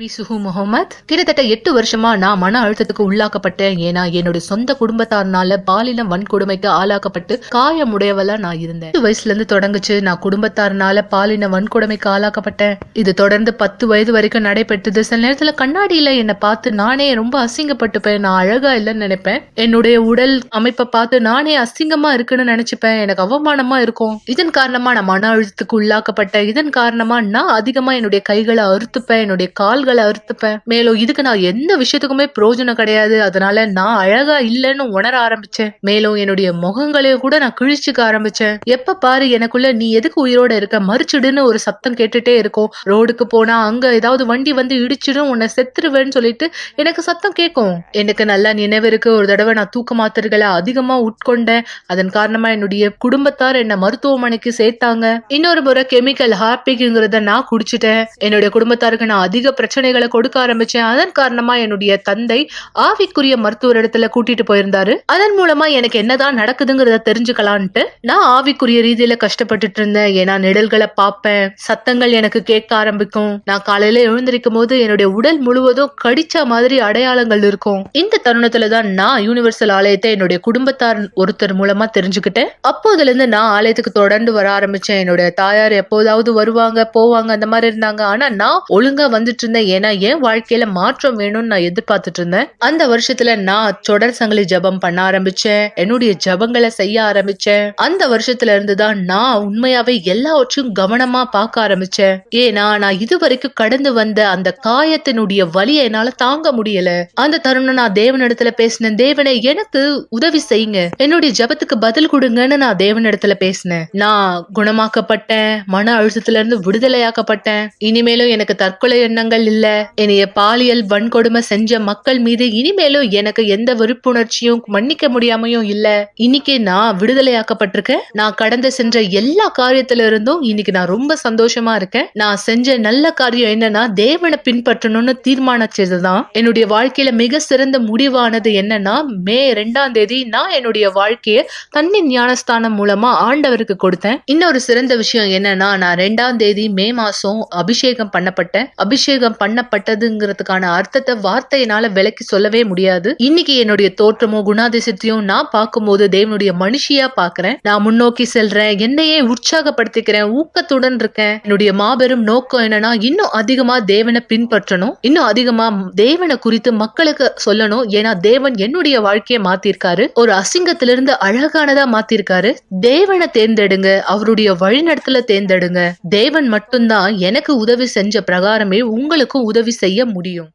Baby சுஹு Mohammed. கிட்டத்தட்ட 8 வருஷமா நான் மன அழுத்தத்துக்கு உள்ளாக்கப்பட்டேன். ஏன்னா என்னுடைய சொந்த குடும்பத்தாரனால பாலின வன்கொடுமைக்கு ஆளாக்கப்பட்டு காயமுடையவளா நான் இருந்தேன். 10 வயசுல இருந்து தொடங்குச்சு. நான் குடும்பத்தாரனால பாலின வன்கொடுமைக்கு ஆளாக்கப்பட்டேன். இது தொடர்ந்து 10 வயது வரைக்கும் நடைபெற்றது. சில நேரத்துல கண்ணாடியில என்னை பார்த்து நானே ரொம்ப அசிங்கப்பட்டுப்பேன். நான் அழகா இல்லைன்னு நினைப்பேன். என்னுடைய உடல் அமைப்பை பார்த்து நானே அசிங்கமா இருக்குன்னு நினைச்சுப்பேன். எனக்கு அவமானமா இருக்கும். இதன் காரணமா நான் மன அழுத்தத்துக்கு உள்ளாக்கப்பட்டேன். இதன் காரணமா நான் அதிகமா என்னுடைய கைகளை அறுத்துப்பேன், என்னுடைய கால்களை அறுத்துப்பேன். மேலும் இதுக்கு நான் எந்த விஷயத்துக்குமே பிரயோஜனம் கிடையாது. அதனால நான் அழகா இல்லைன்னு உணர ஆரம்பிச்சேன். மேலும் என்னுடைய முகங்களையும் கூட நான் கிழிச்சுக்க ஆரம்பிச்சேன். எப்ப பாரு எனக்குள்ள நீ எதுக்கு உயிரோட இருக்க, மறிச்சிடுன்னு ஒரு சத்தம் கேட்டுட்டே இருக்கும். ரோடுக்கு போனா அங்க ஏதாவது வண்டி வந்து இடிச்சிடும், உன்னை செத்துருவேன்னு சொல்லிட்டு எனக்கு சத்தம் கேட்கும். எனக்கு நல்லா நினைவு இருக்கு. ஒரு தடவை நான் தூக்க மாத்திரைகளை அதிகமா உட்கொண்டேன். அதன் காரணமா என்னுடைய குடும்பத்தார் என்ன மருத்துவமனைக்கு சேர்த்தாங்க. இன்னொரு முறை கெமிக்கல் ஹார்பிக்ங்கிறத நான் குடிச்சிட்டேன். என்னுடைய குடும்பத்தாருக்கு நான் அதிக பிரச்சனைகளை கொடுக்க ஆரம்பிச்சேன். அதன் காரணமா என்னுடைய தந்தை ஆவிக்குரிய மருத்துவர் இடத்துல கூட்டிட்டு போயிருந்தாரு. அதன் மூலமா எனக்கு என்னதான் நடக்குதுங்கிறத தெரிஞ்சுக்கலான்ட்டு நான் ஆவிக்குரிய ரீதியில கஷ்டப்பட்டுட்டு இருந்தேன். ஏன்னா நிழல்களை பார்ப்பேன், சத்தங்கள் எனக்கு கேட்க ஆரம்பிக்கும். நான் காலையில எழுந்திருக்கும் போது என்னுடைய உடல் முழுவதும் கடிச்ச மாதிரி அடையாளங்கள் இருக்கும். இந்த தருணத்துலதான் நான் யூனிவர்சல் ஆலயத்தை என்னுடைய குடும்பத்தார் ஒருத்தர் மூலமா தெரிஞ்சுக்கிட்டேன். அப்போதுல இருந்து நான் ஆலயத்துக்கு தொடர்ந்து வர ஆரம்பிச்சேன். என்னுடைய தாயார் எப்போதாவது வருவாங்க போவாங்க அந்த மாதிரி இருந்தாங்க. ஆனா நான் ஒழுங்கா வந்துட்டு இருந்தேன். ஏன்னா என் வாழ்க்கையில மாற்றம் வேணும்னு நான் எதிர்பார்த்துட்டு இருந்தேன். அந்த வருஷத்துல நான் தொடர் சங்கிலி ஜபம் பண்ண ஆரம்பிச்சேன். என்னுடைய ஜபங்களை செய்ய ஆரம்பிச்சேன். அந்த வருஷத்துல இருந்துதான் நான் உண்மையாவே எல்லாவற்றையும் கவனமா பார்க்க ஆரம்பிச்சேன். ஏன்னா நான் இதுவரைக்கும் கடந்து வந்த அந்த காயத்தினுடைய வலியை என்னால தாங்க முடியல. அந்த தருணம் நான் தேவனிடத்துல பேசினேன். தேவனை எனக்கு உதவி செய்யுங்க, என்னுடைய ஜபத்துக்கு பதில் கொடுங்கன்னு நான் தேவனிடத்துல பேசினேன். நான் குணமாக்கப்பட்டேன். மன அழுத்தத்துல இருந்து விடுதலையாக்கப்பட்டேன். இனிமேலும் எனக்கு தற்கொலை எண்ணங்கள் இல்ல. என்னைய பாலியல் வன்கொடுமை செஞ்ச மக்கள் மீது இனிமேலும் எனக்கு எந்த வெறுப்புணர்ச்சியும் மன்னிக்க முடியாமையும் இல்ல. இன்னைக்கு நான் விடுதலையாக்கப்பட்டிருக்கேன். நான் கடந்து சென்ற எல்லா காரியத்துல இருந்தும் இன்னைக்கு நான் ரொம்ப சந்தோஷமா இருக்கேன். நான் செஞ்ச நல்ல காரியம் என்னன்னா தேவனை பின்பற்றணும்னு தீர்மானிச்சதுதான். என்னுடைய வாழ்க்கையில மிக சிறந்த முடிவானது என்னன்னா மே 2ஆம் தேதி நான் என்னுடைய வாழ்க்கைய தண்ணி ஞானஸ்தானம் மூலமா ஆண்டவருக்கு கொடுத்தேன். இன்னொரு சிறந்த விஷயம் என்னன்னா நான் 2ஆம் தேதி மே மாசம் அபிஷேகம் பண்ணப்பட்டேன். அபிஷேகம் பண்ணப்பட்டதுங்கிறதுக்கான அர்த்தத்தை வார்த்தையினால விளக்கி சொல்லவே முடியாது. இன்னைக்கு என்னுடைய தோற்றமோ குணாதிசயத்தையும் நான் பார்க்கும்போது தேவனுடைய மனுஷியா பாக்குறேன். நான் முன்னோக்கி செல்றேன். என்னையே உற்சாகப்படுத்திக்கிறேன். ஊக்கத்துடன் இருக்கேன். என்னுடைய மாபெரும் நோக்கம் என்னன்னா இன்னும் அதிகமா தேவனை பின்பற்றணும். இன்னும் அதிகமா தேவனை குறித்து மக்களுக்கு சொல்லணும். ஏன்னா தேவன் என்னுடைய வாழ்க்கையை மாத்திருக்காரு. ஒரு அசிங்கத்திலிருந்து அழகானதா மாத்திருக்காரு. தேவனை தேர்ந்தெடுங்க. அவருடைய வழிநடத்தல தேர்ந்தெடுங்க. தேவன் மட்டும்தான் எனக்கு உதவி செஞ்ச பிரகாரமே உங்களுக்கும் உதவி செய்ய முடியும்.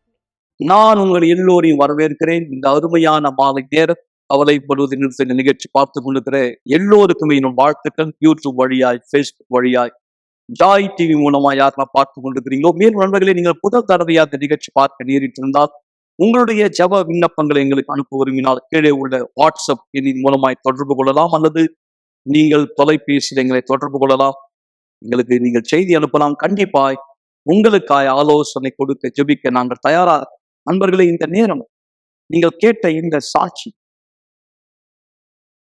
நான் உங்கள் எல்லோரையும் வரவேற்கிறேன். இந்த அருமையான மாலை நேரம் கவலைப்படுவது நிறுத்த நிகழ்ச்சி பார்த்து கொண்டிருக்கிற எல்லோருக்குமே இன்னும் வாழ்த்துக்கள். யூடியூப் வழியாய், பேஸ்புக் வழியாய், ஜாய் டிவி மூலமா யாரெல்லாம் பார்த்து கொண்டிருக்கிறீங்களோ, மேலும் நண்பர்களே நீங்கள் முதல் தடவையா இந்த நிகழ்ச்சி பார்க்க நேரிட்டு இருந்தால் உங்களுடைய ஜப விண்ணப்பங்களை எங்களுக்கு அனுப்ப விரும்பினால் கீழே உள்ள வாட்ஸ்அப் எண்ணின் மூலமாய் தொடர்பு கொள்ளலாம். அல்லது நீங்கள் தொலைபேசியில் எங்களை தொடர்பு கொள்ளலாம். எங்களுக்கு நீங்கள் செய்தி அனுப்பலாம். கண்டிப்பாய் உங்களுக்காய் ஆலோசனை கொடுக்க ஜெபிக்க நாங்கள் தயாராக. நண்பர்களே, இந்த நேரம் நீங்கள் கேட்ட இந்த சாட்சி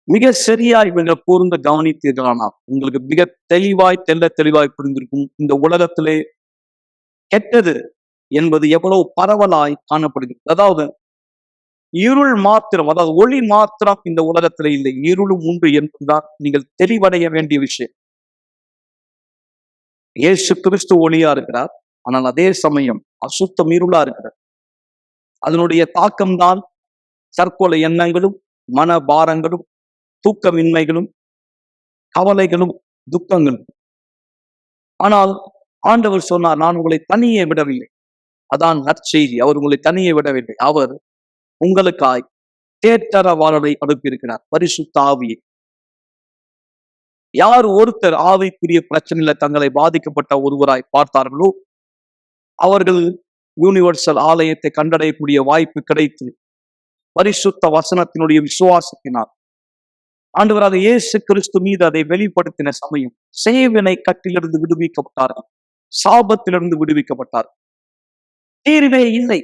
மிக சரியாய் நீங்கள் கூர்ந்து கவனித்தீர்களானால் உங்களுக்கு மிக தெளிவாய் தெளிவாய் புரிந்திருக்கும். இந்த உலகத்திலே கெட்டது என்பது எவ்வளவு பரவலாய் காணப்படுகிறது. அதாவது இருள் மாத்திரம், அதாவது ஒளி மாத்திரம் இந்த உலகத்திலே இல்லை, இருளும் உண்டு என்பதுதான் நீங்கள் தெளிவடைய வேண்டிய விஷயம். இயேசு கிறிஸ்து ஒளியா இருக்கிறார். ஆனால் அதே சமயம் அசுத்தம் இருளா இருக்கிறார். அதனுடைய தாக்கம்தான் தற்கொலை எண்ணங்களும், மன பாரங்களும், தூக்கமின்மைகளும், கவலைகளும், துக்கங்களும். ஆனால் ஆண்டவர் சொன்னார், நான் உங்களை தனியே விடவில்லை. அதான் நற்செய்தி. அவர் உங்களை தனியே விடவில்லை. அவர் உங்களுக்காய் தேற்றரவாளரை அனுப்பியிருக்கிறார், பரிசுத்த ஆவியை. யார் ஒருத்தர் ஆவிக்குரிய பிரச்சனையில தங்களை பாதிக்கப்பட்ட ஒருவராய் பார்த்தார்களோ அவர்கள் யூனிவர்சல் ஆலயத்தை கண்டடையக்கூடிய வாய்ப்பு கிடைத்து பரிசுத்த வசனத்தினுடைய விசுவாசத்தினால் ஆண்டவராக இயேசு கிறிஸ்து மீது அதை வெளிப்படுத்தின சமயம் சேவினை கட்டிலிருந்து விடுவிக்கப்பட்டார்கள். சாபத்திலிருந்து விடுவிக்கப்பட்டார். தீர்வே இல்லை,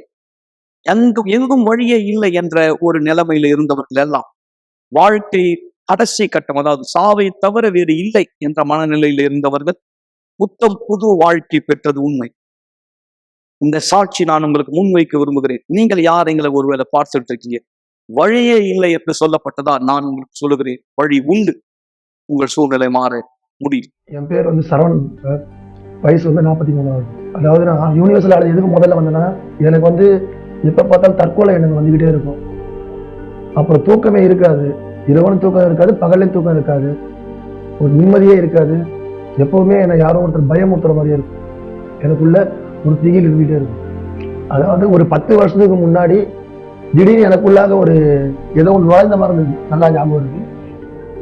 எங்கும் வழியே இல்லை என்ற ஒரு நிலைமையில இருந்தவர்கள் எல்லாம் வாழ்க்கை கடைசி கட்டம், அதாவது சாவை தவிர வேறு இல்லை என்ற மனநிலையில் இருந்தவர்கள் புத்தம் புது வாழ்க்கை பெற்றது உண்மை. இந்த சாட்சி நான் உங்களுக்கு முன்வைக்க விரும்புகிறேன். நீங்கள் யார் எங்களை ஒருவேளை பார்த்துட்டு இருக்கீங்க, வழியே இல்லை என்று சொல்லப்பட்டதா? நான் உங்களுக்கு சொல்லுகிறேன், வழி உண்டு. உங்கள் சூழ்நிலை மாற முடியும். என் பேர் வந்து சரவணன் சார். வயசு வந்து 43. அதாவது நான் யூனிவர்சல் ஆளு எதுக்கு முதல்ல வந்தேன்னா, எனக்கு வந்து எப்போ பார்த்தாலும் தற்கொலை எண்ணங்கள் வந்துக்கிட்டே இருக்கும். அப்புறம் தூக்கமே இருக்காது, இரவனும் தூக்கம் இருக்காது, பகலையும் தூக்கம் இருக்காது, ஒரு நிம்மதியே இருக்காது. எப்பவுமே என்னை யாரோ ஒருத்தர் பயமுறுத்துற மாதிரியே இருக்கும். எனக்குள்ள ஒரு திகில் இருந்துகிட்டே இருக்கும். அதாவது ஒரு 10 வருஷத்துக்கு முன்னாடி திடீர்னு எனக்குள்ளாக ஒரு ஏதோ ஒன்று நுழைந்த மாதிரி இருந்தது. நல்லா ஞாபகம் இருக்கு.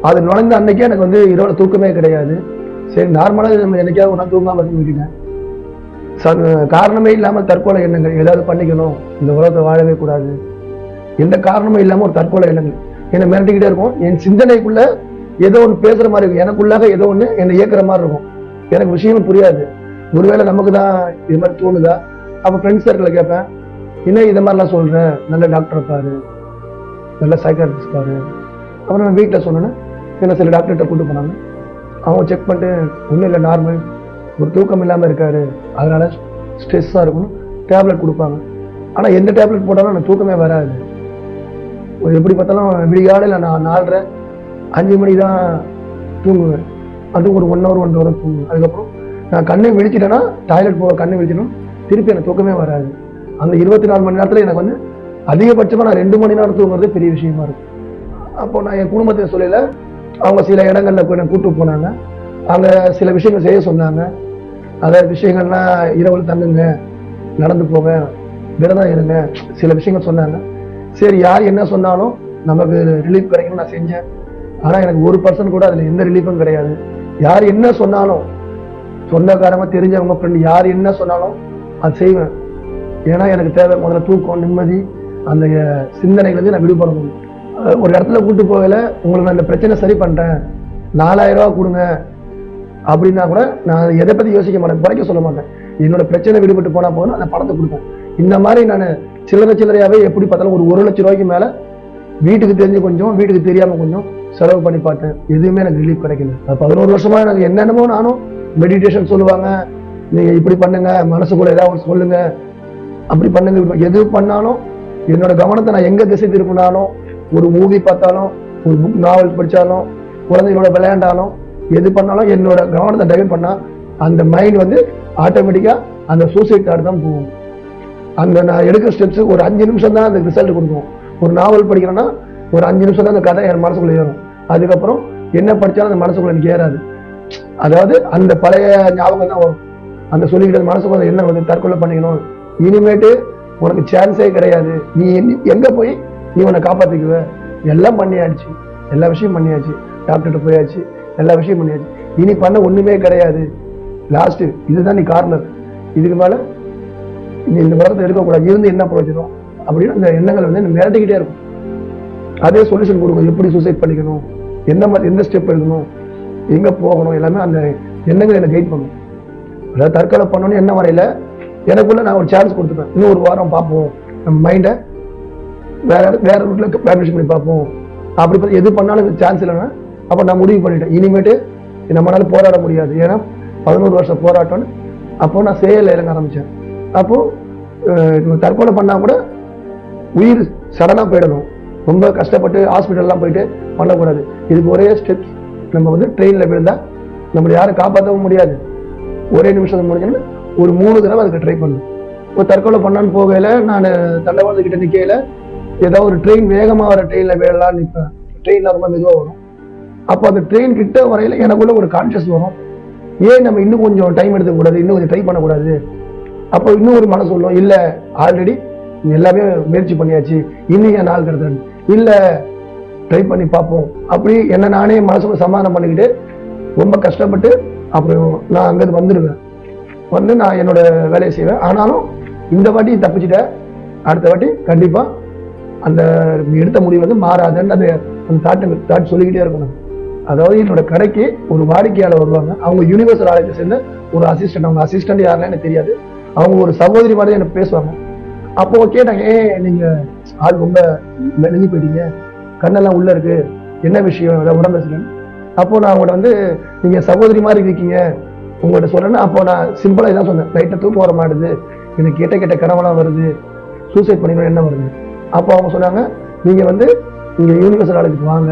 அது நுழைந்த அன்னைக்கே எனக்கு வந்து இரவு தூக்கமே கிடையாது. சரி, நார்மலாக நம்ம என்னைக்காவது ஒன்றா தூங்காம இருந்து விட்டுட்டேன். காரணமே இல்லாமல் தற்கொலை எண்ணங்கள், ஏதாவது பண்ணிக்கணும், இந்த உலகத்தை வாழவே கூடாது, எந்த காரணமும் இல்லாமல் ஒரு தற்கொலை எண்ணங்கள் என்னை மிரட்டிக்கிட்டே இருக்கும். என் சிந்தனைக்குள்ள ஏதோ ஒன்று பேசுற மாதிரி இருக்கும், எனக்குள்ளாக ஏதோ ஒன்று என்னை இயக்குற மாதிரி இருக்கும். எனக்கு விஷயமும் புரியாது. ஒருவேளை நமக்கு தான் இது மாதிரி தோணுதா? அப்போ ஃப்ரெண்ட்ஸ் சர்க்கிளில் கேட்பேன், இன்னும் இது மாதிரிலாம் சொல்கிறேன், நல்ல டாக்டரை பாரு, நல்ல சைக்காட்ரிஸ்ட் பாரு. அப்புறம் நான் வீட்டில் சொன்னேன்னா என்ன சில டாக்டர்கிட்ட கூட்டு போனாங்க. அவங்க செக் பண்ணிட்டு ஒன்றும் இல்லை, நார்மல், ஒரு தூக்கம் இல்லாமல் இருக்காரு, அதனால ஸ்ட்ரெஸ்ஸாக இருக்கணும், டேப்லெட் கொடுப்பாங்க. ஆனால் எந்த டேப்லெட் போட்டாலும் எனக்கு தூக்கமே வராது. எப்படி பார்த்தாலும் விடிகாலையில் நான் 4:30 5 மணி தான் தூங்குவேன். அது ஒரு 1 hour 1 hour தூங்குவேன். அதுக்கப்புறம் நான் கண்ணை விழிச்சிட்டேன்னா, டாய்லெட் போக கண்ணை விழிச்சிடணும், திருப்பி எனக்கு தூக்கமே வராது. அந்த 24 மணி நேரத்தில் எனக்கு வந்து அதிகபட்சமாக நான் 2 மணி நேரம் தூங்குறதே பெரிய விஷயமா இருக்கும். அப்போ நான் என் குடும்பத்தை சொல்லல, அவங்க சில இடங்கள்ல போய் கூட்டு போனாங்க. அங்கே சில விஷயங்கள் செய்ய சொன்னாங்க. அதாவது விஷயங்கள்லாம் இரவு தங்குங்க, நடந்து போங்க, விரதம் இருங்க, சில விஷயங்கள் சொன்னாங்க. சரி, யார் என்ன சொன்னாலும் நமக்கு ரிலீஃப் கிடைக்கணும்னு நான் செஞ்சேன். ஆனால் எனக்கு 1% கூட அதில் எந்த ரிலீஃபும் கிடையாது. யார் என்ன சொன்னாலும், சொந்தக்காரங்க, தெரிஞ்சவங்க, ஃப்ரெண்டு, யார் என்ன சொன்னாலும் அது செய்வேன். ஏன்னா எனக்கு தேவை முதல்ல தூக்கம், நிம்மதி, அந்த சிந்தனைகள் நான் விடுபடணும். ஒரு இடத்துல கூட்டு போகல, உங்களுக்கு நான் இந்த பிரச்சனை சரி பண்ணுறேன், 4000 ரூபா கொடுங்க அப்படின்னா கூட நான் எதை பற்றி யோசிக்க மாட்டேன், குறைக்க சொல்ல மாட்டேன். என்னோட பிரச்சனை விடுபட்டு போனால் போகணும், அந்த பணத்தை கொடுப்பேன். இந்த மாதிரி நான் சில்லறையாகவே எப்படி பார்த்தாலும் ஒரு 1 லட்சம் ரூபாய்க்கு மேலே வீட்டுக்கு தெரிஞ்சு கொஞ்சம், வீட்டுக்கு தெரியாமல் கொஞ்சம் செலவு பண்ணி பார்த்தேன். எதுவுமே எனக்கு ரிலீஃப் கிடைக்கல. 11 வருஷமா எனக்கு என்னென்னமோ, நானும் மெடிடேஷன் சொல்லுவாங்க, நீங்கள் இப்படி பண்ணுங்க, மனசுக்குள்ள ஏதாவது ஒன்று சொல்லுங்க, அப்படி பண்ணுங்க, எது பண்ணாலும் என்னோட கவனத்தை நான் எங்கே திசை திருப்பினாலும், ஒரு மூவி பார்த்தாலும், ஒரு புக் நாவல் படித்தாலும், குழந்தைகளோட விளையாண்டாலும், எது பண்ணாலும் என்னோட கவனத்தை டைவர்ட் பண்ணால் அந்த மைண்ட் வந்து ஆட்டோமேட்டிக்காக அந்த சூசைட் தாட் தான் போகும். அந்த நான் எடுக்கிற ஸ்டெப்ஸு ஒரு 5 நிமிஷம் தான் அந்த ரிசல்ட் கொடுக்கும். ஒரு நாவல் படிக்கிறேன்னா ஒரு 5 நிமிஷம் தான் அந்த கதை என் மனசுக்குள்ள ஏறும். அதுக்கப்புறம் என்ன படித்தாலும் அந்த மனசுக்குள்ள எனக்கு ஏறாது. அதாவது அந்த பழைய ஞாபகம் தான் வரும். அந்த சொல்லிக்கிட்ட மனசுக்குள்ள என்ன வந்து தற்கொலை பண்ணிக்கணும், இனிமேட்டு உனக்கு சான்ஸே கிடையாது, நீ எங்கே போய் நீ உன்னை காப்பாற்றிக்குவ, எல்லாம் பண்ணியாச்சு, எல்லா விஷயம் பண்ணியாச்சு, டாக்டர்கிட்ட போயாச்சு, எல்லா விஷயம் பண்ணியாச்சு, இனி பண்ண ஒன்றுமே கிடையாது, லாஸ்ட்டு இதுதான் நீ கார்னர், இதுக்கு மேலே நீ இந்த உலகத்தை எடுக்கக்கூடாது, இருந்து என்ன பிரயோஜனம் அப்படின்னு அந்த எண்ணங்கள் வந்து மிரட்டிக்கிட்டே இருக்கும். அதே சொல்யூஷன் கொடுக்கும், எப்படி சூசைட் பண்ணிக்கணும், என்ன மாதிரி, எந்த ஸ்டெப் எடுக்கணும், எங்கே போகணும், எல்லாமே அந்த எண்ணங்கள் என்னை கைட் பண்ணும். அதாவது தற்கொலை பண்ணணும்னு என்ன வரையில எனக்குள்ள நான் ஒரு சான்ஸ் கொடுத்துப்பேன். இன்னும் 1 வாரம் பார்ப்போம், நம்ம மைண்டை வேற ரூட்ல பிளானிங் பண்ணி பார்ப்போம். அப்படி பார்த்து எது பண்ணாலும் சான்ஸ் இல்லைன்னா அப்போ நான் முடிவு பண்ணிட்டேன், இனிமேட்டு நம்மளால போராட முடியாது. ஏன்னா 11 வருஷம் போராட்டம்னு அப்போ நான் செயலில் இறங்க ஆரம்பித்தேன். அப்போது தற்கொலை பண்ணால் கூட உயிர் சடனாக போயிடணும், ரொம்ப கஷ்டப்பட்டு ஹாஸ்பிட்டல்லாம் போயிட்டு பண்ணக்கூடாது. இதுக்கு ஒரே ஸ்டெப்ஸ், நம்ம வந்து ட்ரெயினில் விழுந்தால் நம்மளை யாரும் காப்பாற்றவும் முடியாது, ஒரே நிமிஷம் முடிஞ்சோன்னு ஒரு 3 தடவை அதுக்கு ட்ரை பண்ணணும். இப்போ தற்கொலை பண்ணான்னு போகையில் நான் தண்டவாளத்துக்கிட்ட நிற்கையில் ஏதாவது ஒரு ட்ரெயின் வேகமாக வர ட்ரெயினில் விழலான்னு நிற்பேன். ட்ரெயினில் ரொம்ப மெதுவாக வரும். அப்போ அந்த ட்ரெயின் கிட்ட வரையில் எனக்குள்ள ஒரு கான்ஷியஸ் வரும், ஏன் நம்ம இன்னும் கொஞ்சம் டைம் எடுத்துக்கூடாது, இன்னும் கொஞ்சம் ட்ரை பண்ணக்கூடாது. அப்போ இன்னும் ஒரு மனசு சொல்லும், இல்லை ஆல்ரெடி எல்லாமே முயற்சி பண்ணியாச்சு, இன்னும் என் நாள் கிடையாது, இல்லை ட்ரை பண்ணி பார்ப்போம். அப்படி என்ன நானே மனசுக்குள்ள சமாதானம் பண்ணிக்கிட்டு ரொம்ப கஷ்டப்பட்டு அப்புறம் நான் அங்கேருந்து வந்துடுவேன். வந்து நான் என்னோட வேலையை செய்வேன். ஆனாலும் இந்த வாட்டி தப்பிச்சுட்டேன், அடுத்த வாட்டி கண்டிப்பாக அந்த எடுத்த முடிவு வந்து மாறாதுன்னு அந்த தாட் சொல்லிக்கிட்டே இருக்கணும். அதாவது என்னோட கடைக்கு ஒரு வாடிக்கையாளர் வருவாங்க, அவங்க யூனிவர்சல் ஆலயத்தை சேர்ந்த ஒரு அசிஸ்டன்ட், அவங்க அசிஸ்டன்ட் யாருன்னு எனக்கு தெரியாது, அவங்க ஒரு சகோதரி மாதிரி எனக்கு பேசுவாங்க. அப்போ கேட்டாங்க, நீங்கள் ஆள் ரொம்ப மெலிஞ்சு போயிட்டீங்க, கண்ணெல்லாம் உள்ளே இருக்கு, என்ன விஷயம், ஏதாவது உடம்பு பேசுகிறேன். அப்போ நான் அவங்கள்ட்ட வந்து நீங்கள் சகோதரி மாதிரி இருக்கீங்க உங்கள்கிட்ட சொல்கிறேன்னு, அப்போ நான் சிம்பிளாக இதான் சொன்னேன், லைட்டாக தூக்கம் வர மாட்டுது, எனக்கு கெட்ட கனவெல்லாம் வருது, சூசைட் பண்ணிக்கணும் என்ன வருது. அப்போ அவங்க சொன்னாங்க, நீங்க வந்து இங்க யூனிவர்சல் காலேஜுக்கு வாங்க,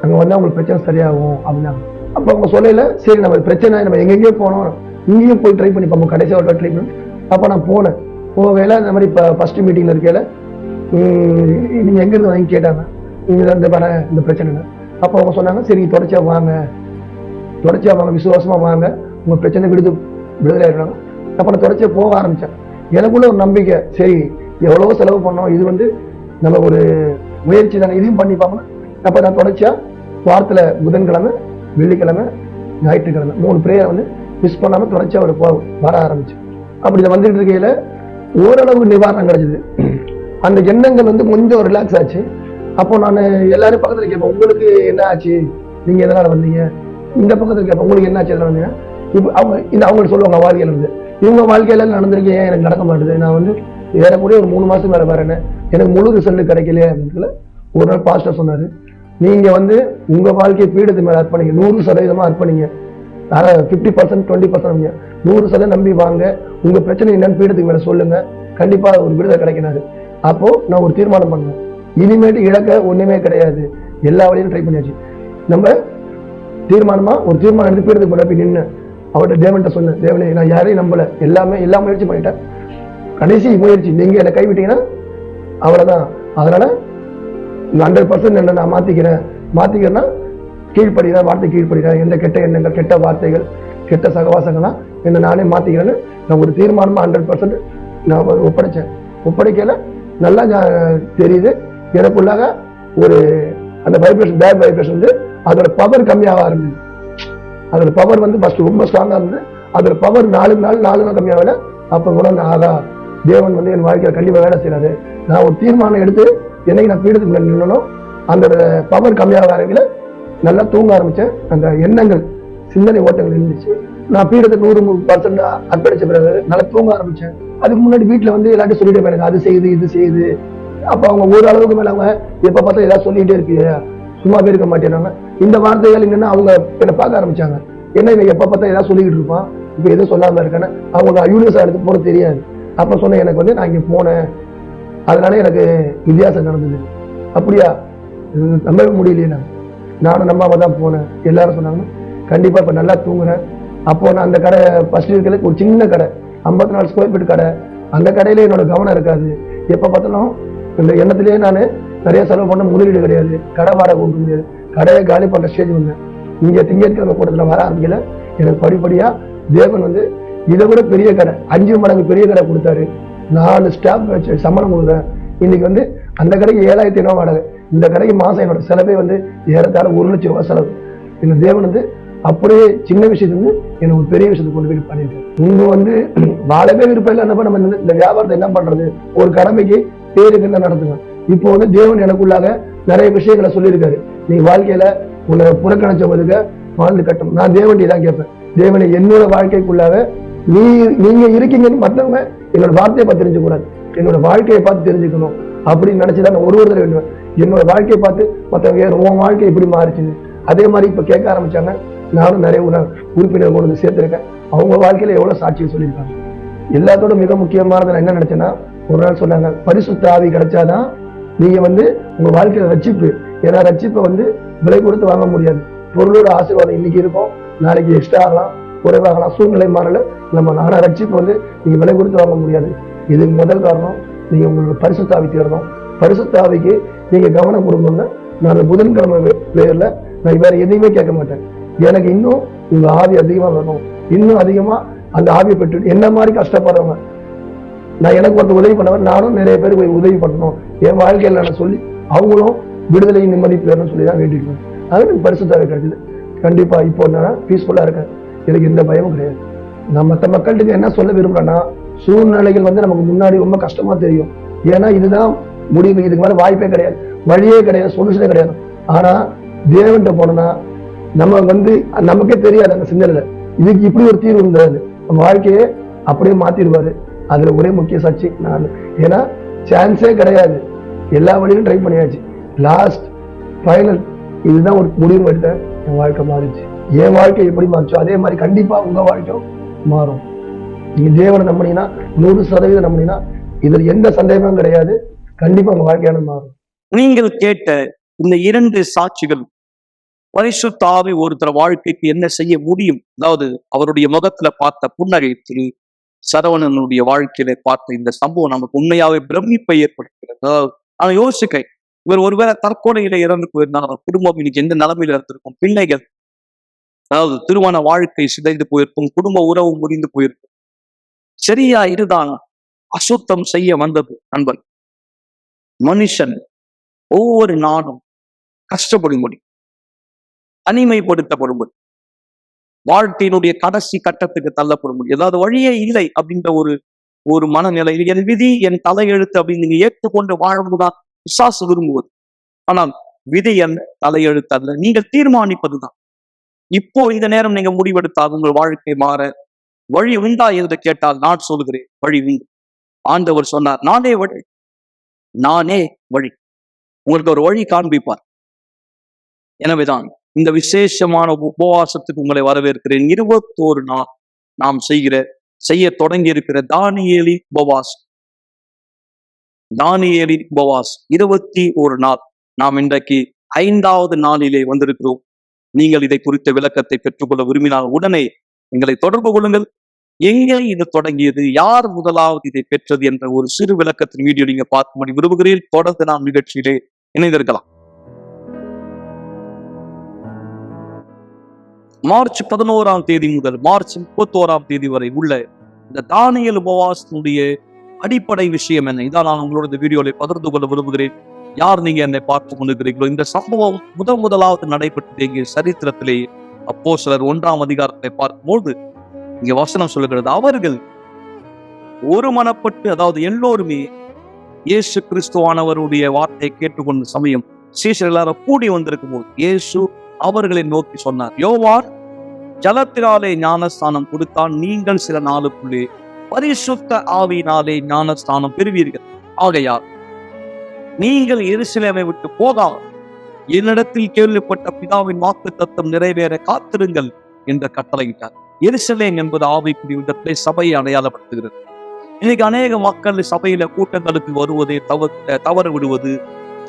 அங்க வந்தா உங்களுக்கு பிரச்சனை சரியாகும் அப்படின்னாங்க. அப்போ அவங்க சொல்லல, சரி நம்ம பிரச்சனை நம்ம எங்கெங்கேயோ போனோம், இங்கேயும் போய் ட்ரை பண்ணி பார்ப்போம், கடைசியாக ஒரு ட்ரை பண்ணி. அப்போ நான் போனேன். போகையில இந்த மாதிரி இப்போ ஃபர்ஸ்ட் மீட்டிங்ல இருக்கையில நீங்க எங்க இருந்து வாங்கி கேட்டாங்க, நீங்க இந்த வர இந்த பிரச்சனை. அப்போ அவங்க சொன்னாங்க, சரி தொடர்ச்சியா வாங்க, விசுவாசமா வாங்க, உங்க பிரச்சனை விடுதலை ஆயிடுறாங்க. அப்ப நான் தொடர்ச்சியா போக ஆரம்பிச்சேன். எனக்குள்ள ஒரு நம்பிக்கை, சரி எவ்வளவோ செலவு பண்ணோம், இது வந்து நம்ம ஒரு முயற்சி தானே, இதையும் பண்ணி பார்க்கணும். அப்ப நான் தொடர்ச்சியா வாரத்துல புதன்கிழமை, வெள்ளிக்கிழமை, ஞாயிற்றுக்கிழமை 3 பிரேயர் வந்து மிஸ் பண்ணாம தொடர்ச்சியா வர ஆரம்பிச்சு. அப்படி இதை வந்துட்டு இருக்கையில ஓரளவுக்கு நிவாரணம் கிடைச்சது. அந்த எண்ணங்கள் வந்து கொஞ்சம் ரிலாக்ஸ் ஆச்சு. அப்போ நான் எல்லாரும் பக்கத்துல கேட்பேன், உங்களுக்கு என்ன ஆச்சு, நீங்க எதனால வந்தீங்க, இந்த பக்கத்துல கேட்பேன், உங்களுக்கு என்ன ஆச்சு எதனால வந்தீங்க. இப்போ அவங்க சொல்லுவாங்க வாழ்க்கையில இருந்து, இவங்க வாழ்க்கையில நடந்திருக்கேன், ஏன் எனக்கு நடக்க மாட்டேது, நான் வந்து ஏறக்கூடிய ஒரு 3 மாசம் மேல வரேன்னு எனக்கு முழு ரிசல்ட் கிடைக்கலையே அப்படின்னு ஒரு நாள் பாஸ்டர் சொன்னாரு, நீங்க வந்து உங்க வாழ்க்கையை பீடத்து மேல அர்ப்பணிங்க, 100% அர்ப்பணிங்க, 50% 20% 100% நம்பி வாங்க, உங்க பிரச்சனை என்னன்னு பீடத்துக்கு மேல சொல்லுங்க, கண்டிப்பா ஒரு விடுதலை கிடைக்கிறாரு. அப்போ நான் ஒரு தீர்மானம் பண்ணேன், இனிமேட்டு இழக்க ஒண்ணுமே கிடையாது, எல்லா வழியும் ட்ரை பண்ணியாச்சு. நம்ம ஒரு தீர்மானம் எடுத்து பீடத்துக்கு முன்னாடி நின்று அவர்கிட்ட தேவன்கிட்ட சொன்னேன், தேவனே நான் யாரையும் நம்பல, எல்லா முயற்சி பண்ணிட்டேன், கடைசி முயற்சி நீங்க என்னை கைவிட்டீங்கன்னா அவ்வளவுதான், அதனால 100% என்ன நான் மாத்திக்கிறேன்னா கீழ்படுகிறேன், வார்த்தை கீழ்படுகிறேன், எந்த கெட்ட எண்ணங்கள், கெட்ட வார்த்தைகள், கெட்ட சகவாசங்கள்லாம் என்ன நானே மாத்திக்கிறேன்னு நான் ஒரு தீர்மானமா 100% நான் ஒப்படைக்கல. நல்லா தெரியுது எனக்குள்ளாக ஒரு அந்த வைப்ரேஷன், பேட் வைப்ரேஷன் வந்து அதோட பவர் கம்மியாக ஆரம்பிச்சு. அதோட பவர் வந்து ஃபர்ஸ்ட் ரொம்ப ஸ்ட்ராங்கா இருந்து அதோட பவர் 4 நாள் கம்மியாகல. அப்ப கூட ஆகா, தேவன் வந்து என் வாழ்க்கையில கண்டிப்பா வேலை செய்யறாரு. நான் ஒரு தீர்மானம் எடுத்து என்னைக்கு நான் பீடத்துக்கு நின்னனும் அந்த பவர் கம்மியாக ஆரம்பிக்கல. நல்லா தூங்க ஆரம்பிச்சேன். அந்த எண்ணங்கள், சிந்தனை ஓட்டங்கள் இருந்துச்சு. நான் பீடத்துக்கு 100% அர்ப்பணிச்ச பிறகு நல்லா தூங்க ஆரம்பிச்சேன். அதுக்கு முன்னாடி வீட்டுல வந்து எல்லாத்தையும் சொல்லிட்டே போயிருங்க, அது செய்யுது இது செய்யுது. அப்ப அவங்க ஒரு அளவுக்கு மேல அவங்க எப்ப பார்த்தா ஏதாவது சொல்லிட்டே இருப்பீங்க, சும்மா இருக்க மாட்டேனாங்க. இந்த வார்த்தைகள் என்னன்னா அவங்க என்ன பார்க்க ஆரம்பிச்சாங்க, என்ன இவன் எப்ப பார்த்தா ஏதாவது சொல்லிக்கிட்டு இருப்பான், இப்ப எதுவும் சொல்லாம இருக்கேன்னு. அவங்க யூனிவர்ஸ் எடுத்து போறது தெரியாது. அப்ப சொன்ன எனக்கு வந்து நான் இங்க போனேன், அதனால எனக்கு வித்தியாசம் நடந்தது. அப்படியா, நம்பவே முடியலையே. நானும் நம்பாம தான் போனேன். எல்லாரும் சொன்னாங்க கண்டிப்பா இப்ப நல்லா தூங்குறேன். அப்போ நான் அந்த கடை ஃபர்ஸ்ட் இருக்கிற ஒரு சின்ன கடை, 54 ஸ்கொயர் ஃபீட் கடை, அந்த கடையில என்னோட கவனம் இருக்காது. எப்ப பார்த்தாலும் இந்த எண்ணத்திலேயே நான் நிறைய செலவு பண்ண, முதலீடு கிடையாது, கடை வாடகை கொடுக்க முடியாது, கடையை காலி பண்ற ஸ்டேஜ் வந்தேன். இங்க திங்கட்கிழமை கூட்டத்துல வர ஆரம்பிக்கல. எனக்கு படிப்படியா தேவன் வந்து இதை விட பெரிய கடை, 5 மடங்கு பெரிய கடை கொடுத்தாரு. 4 ஸ்டாஃப் வச்சு சம்பளம் கொடுக்குறேன். இன்னைக்கு வந்து அந்த கடைக்கு 7,500 வாடகை, இந்த கடைக்கு மாசம் என்னோட செலவே வந்து ஏறத்தாழ 1 லட்சம் ரூபாய் செலவு. இந்த தேவன் வந்து அப்படியே சின்ன விஷயத்துக்கு எனக்கு ஒரு பெரிய விஷயத்தை கொண்டு போய் பண்ணிருக்கேன். இங்க வந்து வாழவே விருப்பம் இல்லை, நம்ம இந்த வியாபாரத்தை என்ன பண்றது, ஒரு கடமைக்கு பேருக்கு என்ன நடத்துவேன். இப்போ வந்து தேவன் எனக்குள்ளாக நிறைய விஷயங்களை சொல்லியிருக்காரு. நீ வாழ்க்கையில உன்னை புறக்கணிச்சவங்களுக்கு வாழ்ந்து கட்டும். நான் தேவன்டி தான் கேட்பேன், தேவனை என்னோட வாழ்க்கைக்குள்ளாக நீங்க இருக்கீங்கன்னு மற்றவங்க என்னோட வார்த்தையை பார்த்து தெரிஞ்சுக்கூடாது, என்னோட வாழ்க்கையை பார்த்து தெரிஞ்சுக்கணும் அப்படின்னு நினைச்சுதான் நான் ஒரு தடவை வேண்டுவேன். என்னோட வாழ்க்கையை பார்த்து மற்றவங்க உன் வாழ்க்கை எப்படி மாறிச்சு, அதே மாதிரி இப்ப கேட்க ஆரம்பிச்சாங்க. நானும் நிறைய உறுப்பினர் கொண்டு வந்து சேர்த்திருக்கேன். அவங்க வாழ்க்கையில எவ்வளவு சாட்சியை சொல்லியிருக்காங்க. எல்லாத்தோட மிக முக்கியமானது நான் என்ன நினைச்சேன்னா, ஒரு நாள் சொன்னாங்க, பரிசுத்த ஆவி கிடைச்சாதான் நீங்க வந்து உங்க வாழ்க்கையில ரட்சிப்பு. ஏன்னா ரட்சிப்பை வந்து விலை கொடுத்து வாங்க முடியாது. பொருளோட ஆசீர்வாதம் இன்னைக்கு இருக்கும், நாளைக்கு எக்ஸ்ட்ரா ஆகலாம், குறைவாகலாம், சூழ்நிலை மாறல நம்ம. ஆனா ரட்சிப்பு வந்து நீங்க விலை கொடுத்து வாங்க முடியாது. இதுக்கு முதல் காரணம் நீங்க உங்களுக்கு பரிசுத்த ஆவி தேடணும். பரிசுத்த ஆவிக்கு நீங்க கவனம் கொடுக்கணும்னா, நான் புதன்கிழமை பேர்ல நான் வேற எதையுமே கேட்க மாட்டேன். எனக்கு இன்னும் உங்க ஆவி அதிகமா வேணும், இன்னும் அதிகமா அந்த ஆவியை பெற்று என்ன மாதிரி கஷ்டப்படுறவங்க, நான் எனக்கு ஒருத்தர் உதவி பண்ணவன், நானும் நிறைய பேருக்கு போய் உதவி பண்ணணும் என் வாழ்க்கையில நான் சொல்லி அவங்களும் விடுதலையும் நிம்மதி பெறணும்னு சொல்லி தான் வேண்டிக்கிறேன். அது எனக்கு பரிசுத்தாவே கிடைச்சது. கண்டிப்பா இப்போ நான் பீஸ்ஃபுல்லா இருக்கேன், எனக்கு எந்த பயமும் கிடையாது. நான் மற்ற மக்கள்கிட்ட என்ன சொல்ல விரும்புறேன்னா, சூழ்நிலைகள் வந்து நமக்கு முன்னாடி ரொம்ப கஷ்டமா தெரியும். ஏன்னா இதுதான் முடிவு, இதுக்கு மேல வாய்ப்பே கிடையாது, வழியே கிடையாது, சொல்யூஷனே கிடையாது. ஆனா தேவன்கிட்ட போனோம்னா நம்ம வந்து நமக்கே தெரியாது அந்த சிந்தனையில இதுக்கு இப்படி ஒரு தீர்வு இருந்தது, நம்ம வாழ்க்கையே அப்படியே மாத்திடுவாரு. அதுல ஒரே முக்கிய சாட்சி நான். ஏன்னா சான்ஸே கிடையாது, எல்லா வழியிலும் ட்ரை பண்ணியாச்சு. லாஸ்ட் ஃபைனல் இதுதான் ஒரு முடிவு எடுத்தேன், என் வாழ்க்கை மாறிச்சு. என் வாழ்க்கை எப்படி மாறிச்சோ அதே மாதிரி கண்டிப்பா உங்க வாழ்க்கையும் மாறும். நீங்க தேவனை நம்பினீங்கன்னா 100% நம்பினீங்கன்னா இதுல எந்த சந்தேகமும் கிடையாது. கண்டிப்பா உங்க வாழ்க்கையான மாறும். நீங்கள் கேட்ட இந்த 2 சாட்சிகள் பரிசுத்த ஆவி ஒருத்தர் வாழ்க்கைக்கு என்ன செய்ய முடியும், அதாவது அவருடைய முகத்துல பார்த்த புன்னகை, திரு சரவணனுடைய வாழ்க்கையில பார்த்த இந்த சம்பவம் நமக்கு உண்மையாவே பிரமிப்பை ஏற்படுத்துகிறது. அதாவது நான் யோசிக்கிறேன், இவர் ஒருவேளை தற்கொலையில இறந்து போயிருந்தால் அவர் குடும்பம் இன்னைக்கு எந்த நிலைமையில இருந்திருக்கும், பிள்ளைகள், அதாவது திருமண வாழ்க்கை சிதைந்து போயிருக்கும், குடும்ப உறவு முறிந்து போயிருக்கும். சரியா இதுதான் அசுத்தம் செய்ய வந்தது. நண்பன், மனுஷன் ஒவ்வொரு நாளும் கஷ்டப்படும்படி, தனிமைப்படுத்தப்படும்படி, வாழ்க்கையினுடைய கடைசி கட்டத்துக்கு தள்ளப்படும்படி, ஏதாவது வழியே இல்லை அப்படின்ற ஒரு மனநிலை, என் விதி என் தலையெழுத்து அப்படின்னு நீங்க ஏற்றுக்கொண்டு வாழ்வதுதான் பிசாசு விரும்புவது. ஆனால் விதி அல்ல, தலையெழுத்து அல்ல, நீங்கள் தீர்மானிப்பதுதான். இப்போ இந்த நேரம் நீங்க முடிவெடுத்தால் உங்கள் வாழ்க்கை மாற வழி உண்டா என்று கேட்டால் நான் சொல்கிறேன், வழி உண்டு. ஆண்டவர் சொன்னார், நானே வழி, நானே வழி, உங்களுக்கு ஒரு வழி காண்பிப்பார். எனவேதான் இந்த விசேஷமான உபவாசத்துக்கு உங்களை வரவேற்கிறேன். 21 நாள் நாம் செய்ய தொடங்கி இருக்கிற தானியேலின் உபவாசம், 21 நாள். நாம் இன்றைக்கு 5வது நாளிலே வந்திருக்கிறோம். நீங்கள் இதை குறித்த விளக்கத்தை பெற்றுக்கொள்ள விரும்பினால் உடனே எங்களை தொடர்பு கொள்ளுங்கள். எங்கே இது தொடங்கியது, யார் முதலாவது இதை பெற்றது என்ற ஒரு சிறு விளக்கத்தின் வீடியோ நீங்க பார்க்கும்படி விரும்புகிறீர்கள். தொடர்ந்து நாம் நிகழ்ச்சியிலே இணைந்திருக்கலாம். மார்ச் 11ஆம் தேதி முதல் மார்ச் 31ஆம் தேதி வரை உள்ள இந்த தானியேல் உபவாசத்தினுடைய அடிப்படை விஷயம் என்ன, இதான் நான் உங்களோட இந்த வீடியோவில் பகிர்ந்து கொள்ள விரும்புகிறேன். யார் நீங்க என்னை பார்த்து கொண்டிருக்கிறீர்களோ, இந்த சம்பவம் முதலாவது நடைபெற்றது எங்கள் சரித்திரத்திலே அப்போஸ்தலர் 1ஆம் அதிகாரத்தை பார்க்கும்போது இங்க வசனம் சொல்லுகிறது, அவர்கள் ஒருமனப்பட்டு, அதாவது எல்லோருமே இயேசு கிறிஸ்துவானவருடைய வார்த்தையை கேட்டுக்கொண்ட சமயம் சீஷர்கள் எல்லாரும் கூடி வந்திருக்கும் போது இயேசு அவர்களை நோக்கி சொன்னார், யோவான் ஜலத்தினாலே ஞானஸ்தானம் கொடுத்தான், நீங்கள் சில நாளுக்குள்ளே பரிசுத்த ஆவியினாலே ஞானஸ்தானம் பெறுவீர்கள். ஆகையால் நீங்கள் எருசலேமை விட்டு போகாமல் என்னிடத்தில் கேள்விப்பட்ட பிதாவின் வாக்குத்தத்தம் நிறைவேற காத்திருங்கள் என்று கட்டளையிட்டார். எருசலேம் என்பது ஆவிக்குரிய விதத்திலே சபையை அடையாளப்படுத்துகிறது. இன்னைக்கு அநேக மக்கள் சபையில கூட்டங்களுக்கு வருவதை தவறு விடுவது,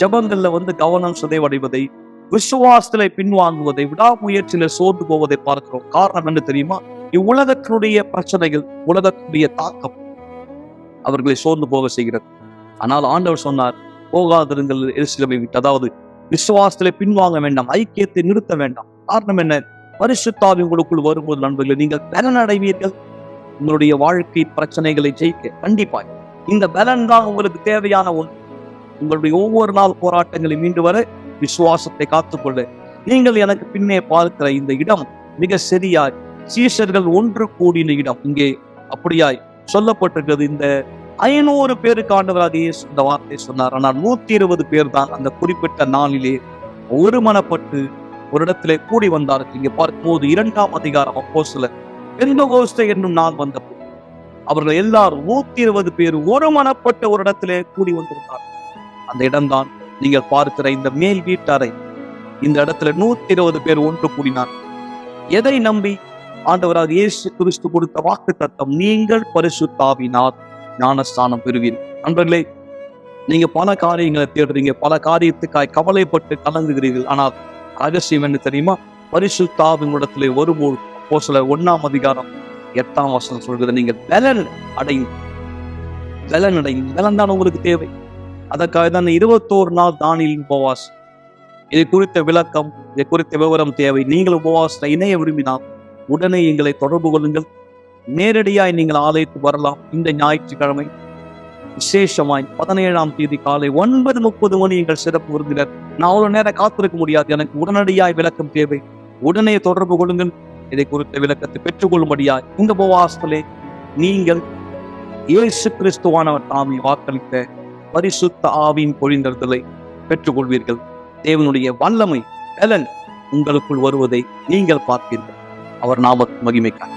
ஜபங்கள்ல கவனம் சிதைவடைவதை, விசுவாசத்திலே பின்வாங்குவதை, விடாமுயற்சியில சோர்ந்து போவதை பார்க்கிறோம். காரணம் என்ன தெரியுமா? இவ்வுலகத்தினுடைய பிரச்சனைகள், உலகத்தினுடைய தாக்கம் அவர்களை சோர்ந்து போக செய்கிறது. ஆனால் ஆண்டவர் சொன்னார், போகாதிருங்கள் எருசலேமை விட்டு, அதாவது விசுவாசத்திலே பின்வாங்க வேண்டாம், ஐக்கியத்தை நிறுத்த வேண்டாம். காரணம் என்ன? பரிசுத்த ஆவி உங்களுக்குள் வரும்போது நண்பர்களே, நீங்கள் பலன் அடைவீர்கள். உங்களுடைய வாழ்க்கை பிரச்சனைகளை ஜெயிக்க கண்டிப்பாய் இந்த பலன் தான் உங்களுக்கு தேவையான ஒன்று. உங்களுடைய ஒவ்வொரு நாள் போராட்டங்களை மீண்டு வர விசுவாசத்தை காத்துக்கொள்ள நீங்கள் எனக்கு பின்னே பார்க்கிற இந்த இடம் மிக சரியாய் சீஷர்கள் ஒன்று கூடின இடம். இங்கே அப்படியாய் சொல்லப்பட்டிருக்கிறது. இந்த 500 பேருக்கு ஆண்டவராக இயேசு இந்த வார்த்தை சொன்னார். ஆனால் 120 பேர் தான் அந்த குறிப்பிட்ட நாளிலே ஒருமனப்பட்டு ஒரு இடத்திலே கூடி வந்தார்கள். இங்கே பார்க்கும்போது 2ஆம் அதிகாரம் அப்போஸ்தலர் பெந்தெகோஸ்தே என்னும் நாள் வந்தபோது அவர்கள் எல்லாரும் 120 பேர் ஒருமனப்பட்ட ஒரு இடத்திலே கூடி வந்திருந்தார். அந்த இடம்தான் நீங்கள் பார்க்கிற இந்த மேல் வீட்டறை. இந்த இடத்துல 120 பேர் ஒன்று கூடினார். எதை நம்பி? ஆண்டவராக இயேசு கிறிஸ்து கொடுத்த வாக்குத்தத்தம், நீங்கள் பரிசுத்த ஆவியினால் ஞானஸ்தானம் பெறுவீர்கள். நண்பர்களே, நீங்க பல காரியங்களை தேடுறீங்க, பல காரியத்துக்காய் கவலைப்பட்டு கலங்குகிறீர்கள். ஆனால் ரகசியம் என்ன தெரியுமா? பரிசுத்த ஆவியின் இடத்திலே வரும்போது அப்போஸ்தலர் 1ஆம் அதிகாரம் 8ஆம் வசனம் சொல்கிறது, நீங்கள் பலன் அடையும். பலன் தான் உங்களுக்கு தேவை. அதற்காக தான் 21 நாள் தானியேலின் உபவாசம். இதை குறித்த விளக்கம், இதை குறித்த விவரம் தேவை. நீங்கள் உபவாசத்தை இணைய விரும்பினால் உடனே எங்களை தொடர்பு கொள்ளுங்கள். நேரடியாய் நீங்கள் ஆலயத்துக்கு வரலாம். இந்த ஞாயிற்றுக்கிழமை விசேஷமாய் 17ஆம் தேதி காலை 9:30 மணி எங்கள் சிறப்பு விருந்தினர். நான் அவ்வளவு நேரம் காத்திருக்க முடியாது, எனக்கு உடனடியாய் விளக்கம் தேவை. உடனே தொடர்பு கொள்ளுங்கள். இதை குறித்த விளக்கத்தை பெற்றுக்கொள்ளும்படியாய் இந்த உபவாசத்திலே நீங்கள் இயேசு கிறிஸ்துவானவர் தாமே வாக்களித்த பரிசுத்த ஆவியின் பொழிந்தர்களை பெற்றுக்கொள்வீர்கள். தேவனுடைய வல்லமை பலன் உங்களுக்குள் வருவதை நீங்கள் பார்ப்பீர்கள். அவர் நாமத்து மகிமைக்காக.